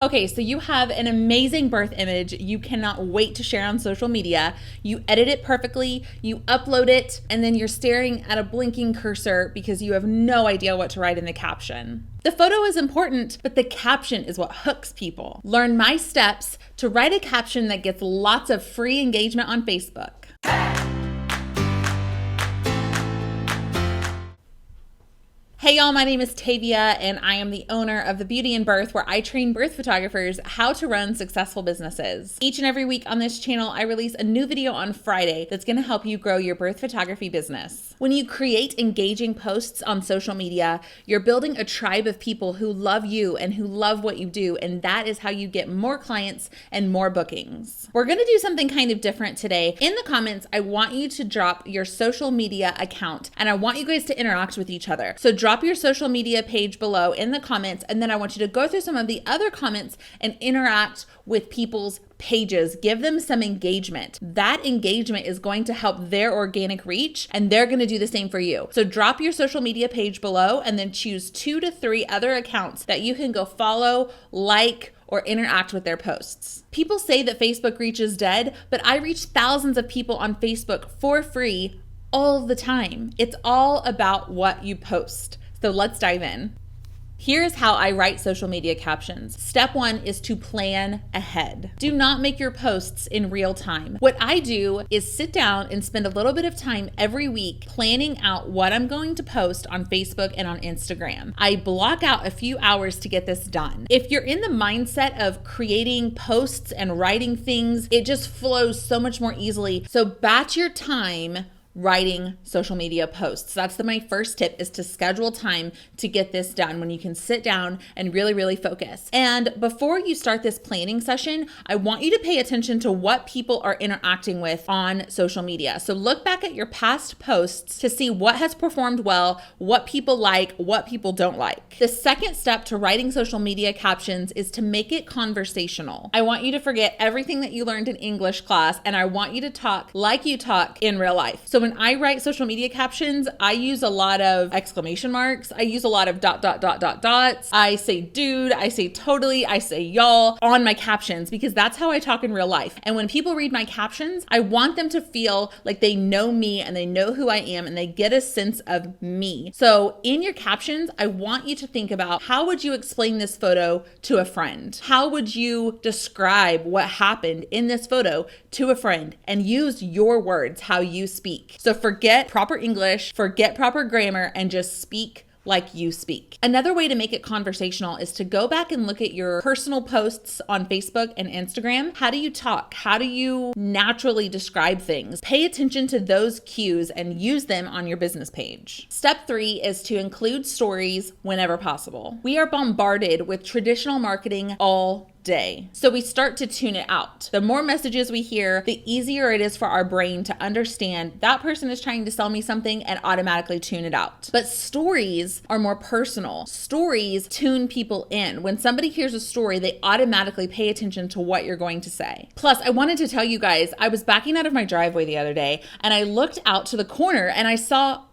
Okay, so you have an amazing birth image you cannot wait to share on social media. You edit it perfectly, you upload it, and then you're staring at a blinking cursor because you have no idea what to write in the caption. The photo is important, but the caption is what hooks people. Learn my steps to write a caption that gets lots of free engagement on Facebook. Hey y'all, my name is Tavia and I am the owner of The Beauty in Birth, where I train birth photographers how to run successful businesses. Each and every week on this channel, I release a new video on Friday that's gonna help you grow your birth photography business. When you create engaging posts on social media, you're building a tribe of people who love you and who love what you do, and that is how you get more clients and more bookings. We're gonna do something kind of different today. In the comments, I want you to drop your social media account and I want you guys to interact with each other. So drop your social media page below in the comments, and then I want you to go through some of the other comments and interact with people's pages. Give them some engagement. That engagement is going to help their organic reach, and they're going to do the same for you. So drop your social media page below and then choose 2 to 3 other accounts that you can go follow, like, or interact with their posts. People say that Facebook reach is dead, but I reach thousands of people on Facebook for free all the time. It's all about what you post. So let's dive in. Here's how I write social media captions. Step 1 is to plan ahead. Do not make your posts in real time. What I do is sit down and spend a little bit of time every week planning out what I'm going to post on Facebook and on Instagram. I block out a few hours to get this done. If you're in the mindset of creating posts and writing things, it just flows so much more easily. So batch your time writing social media posts. That's my first tip, is to schedule time to get this done when you can sit down and really focus. And before you start this planning session, I want you to pay attention to what people are interacting with on social media. So look back at your past posts to see what has performed well, what people like, what people don't like. The second step to writing social media captions is to make it conversational. I want you to forget everything that you learned in English class, and I want you to talk like you talk in real life. So when I write social media captions, I use a lot of exclamation marks. I use a lot of ... I say dude, I say totally, I say y'all on my captions, because that's how I talk in real life. And when people read my captions, I want them to feel like they know me and they know who I am and they get a sense of me. So in your captions, I want you to think about, how would you explain this photo to a friend? How would you describe what happened in this photo to a friend? And use your words, how you speak. So forget proper English, forget proper grammar, and just speak like you speak. Another way to make it conversational is to go back and look at your personal posts on Facebook and Instagram. How do you talk? How do you naturally describe things? Pay attention to those cues and use them on your business page. Step 3 is to include stories whenever possible. We are bombarded with traditional marketing all day. So we start to tune it out. The more messages we hear, the easier it is for our brain to understand that person is trying to sell me something and automatically tune it out. But stories are more personal. Stories tune people in. When somebody hears a story, they automatically pay attention to what you're going to say. Plus, I wanted to tell you guys, I was backing out of my driveway the other day and I looked out to the corner and I saw,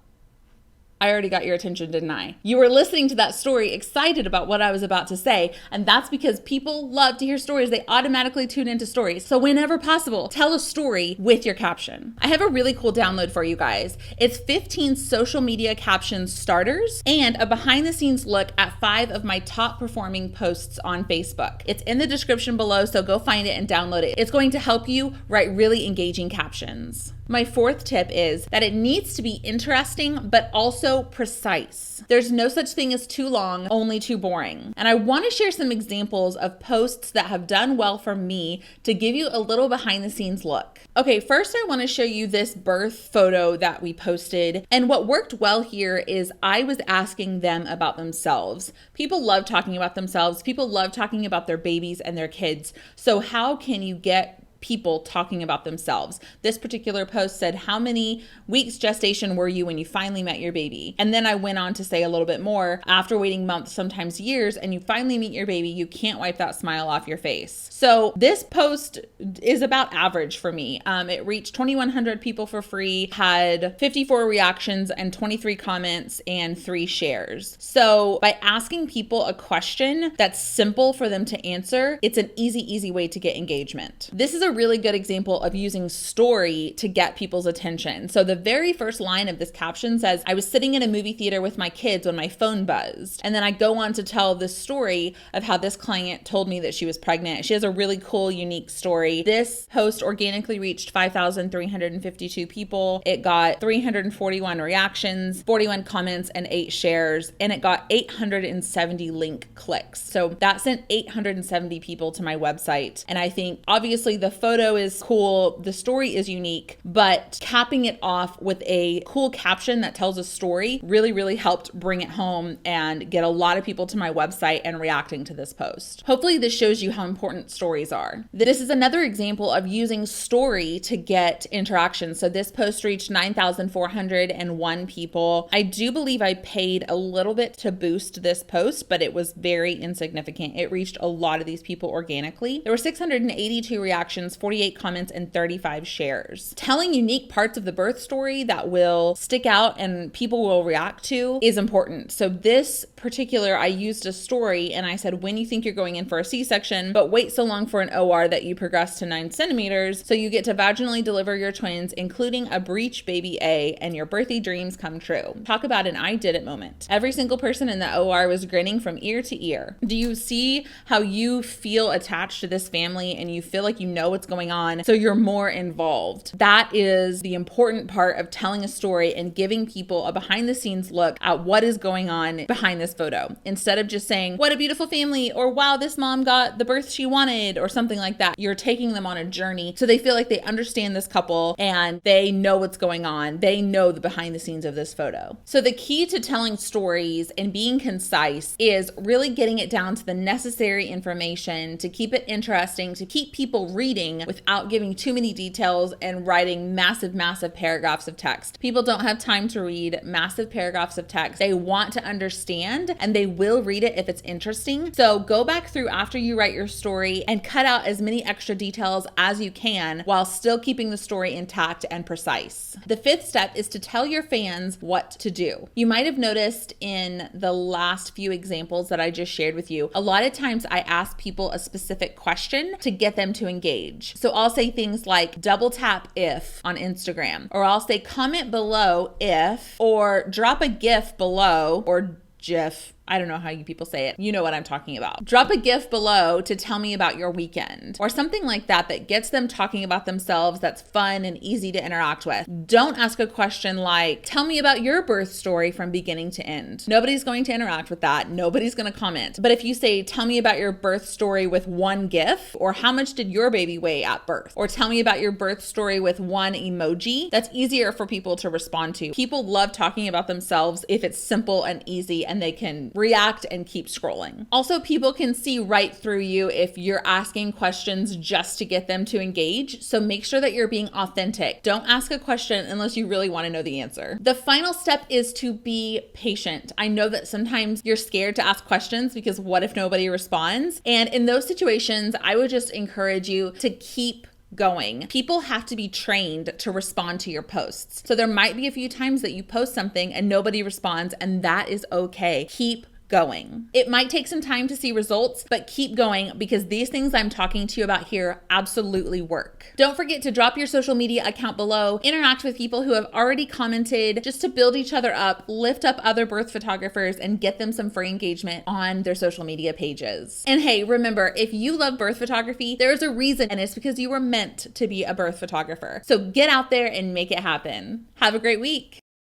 I already got your attention, didn't I? You were listening to that story, excited about what I was about to say, and that's because people love to hear stories. They automatically tune into stories. So whenever possible, tell a story with your caption. I have a really cool download for you guys. It's 15 social media caption starters and a behind the scenes look at 5 of my top performing posts on Facebook. It's in the description below, so go find it and download it. It's going to help you write really engaging captions. My 4th tip is that it needs to be interesting, but also precise. There's no such thing as too long, only too boring. And I want to share some examples of posts that have done well for me to give you a little behind the scenes look. Okay, first I want to show you this birth photo that we posted. And what worked well here is I was asking them about themselves. People love talking about themselves. People love talking about their babies and their kids. So how can you get people talking about themselves. This particular post said, how many weeks gestation were you when you finally met your baby? And then I went on to say a little bit more, after waiting months, sometimes years, and you finally meet your baby, you can't wipe that smile off your face. So this post is about average for me. It reached 2,100 people for free, had 54 reactions and 23 comments and 3 shares. So by asking people a question that's simple for them to answer, it's an easy way to get engagement. This is a really good example of using story to get people's attention. So the very first line of this caption says, I was sitting in a movie theater with my kids when my phone buzzed. And then I go on to tell the story of how this client told me that she was pregnant. She has a really cool, unique story. This post organically reached 5,352 people. It got 341 reactions, 41 comments, and 8 shares, and it got 870 link clicks. So that sent 870 people to my website. And I think obviously the photo is cool, the story is unique, but capping it off with a cool caption that tells a story really helped bring it home and get a lot of people to my website and reacting to this post. Hopefully this shows you how important stories are. This is another example of using story to get interaction. So this post reached 9,401 people. I do believe I paid a little bit to boost this post, but it was very insignificant. It reached a lot of these people organically. There were 682 reactions, 48 comments, and 35 shares. Telling unique parts of the birth story that will stick out and people will react to is important. So this particular, I used a story and I said, when you think you're going in for a C-section, but wait so long for an OR that you progress to 9 centimeters, so you get to vaginally deliver your twins, including a breech baby A, and your birthday dreams come true. Talk about an I did it moment. Every single person in the OR was grinning from ear to ear. Do you see how you feel attached to this family and you feel like you know what's going on, so you're more involved? That is the important part of telling a story and giving people a behind the scenes look at what is going on behind this photo, instead of just saying, what a beautiful family, or wow, this mom got the birth she wanted, or something like that. You're taking them on a journey so they feel like they understand this couple and they know what's going on. They know the behind the scenes of this photo. So the key to telling stories and being concise is really getting it down to the necessary information to keep it interesting, to keep people reading without giving too many details and writing massive paragraphs of text. People don't have time to read massive paragraphs of text. They want to understand and they will read it if it's interesting. So go back through after you write your story and cut out as many extra details as you can while still keeping the story intact and precise. The 5th step is to tell your fans what to do. You might have noticed in the last few examples that I just shared with you, a lot of times I ask people a specific question to get them to engage. So I'll say things like double tap if on Instagram, or I'll say comment below if, or drop a GIF below, or GIF. I don't know how you people say it. You know what I'm talking about. Drop a GIF below to tell me about your weekend, or something like that that gets them talking about themselves, that's fun and easy to interact with. Don't ask a question like, tell me about your birth story from beginning to end. Nobody's going to interact with that. Nobody's going to comment. But if you say, tell me about your birth story with 1 GIF, or how much did your baby weigh at birth, or tell me about your birth story with 1 emoji, that's easier for people to respond to. People love talking about themselves if it's simple and easy and they can react and keep scrolling. Also, people can see right through you if you're asking questions just to get them to engage. So make sure that you're being authentic. Don't ask a question unless you really want to know the answer. The final step is to be patient. I know that sometimes you're scared to ask questions because what if nobody responds? And in those situations, I would just encourage you to keep going. People have to be trained to respond to your posts. So there might be a few times that you post something and nobody responds, and that is okay. Keep going. It might take some time to see results, but keep going, because these things I'm talking to you about here absolutely work. Don't forget to drop your social media account below, interact with people who have already commented, just to build each other up, lift up other birth photographers, and get them some free engagement on their social media pages. And hey, remember, if you love birth photography, there's a reason, and it's because you were meant to be a birth photographer. So get out there and make it happen. Have a great week.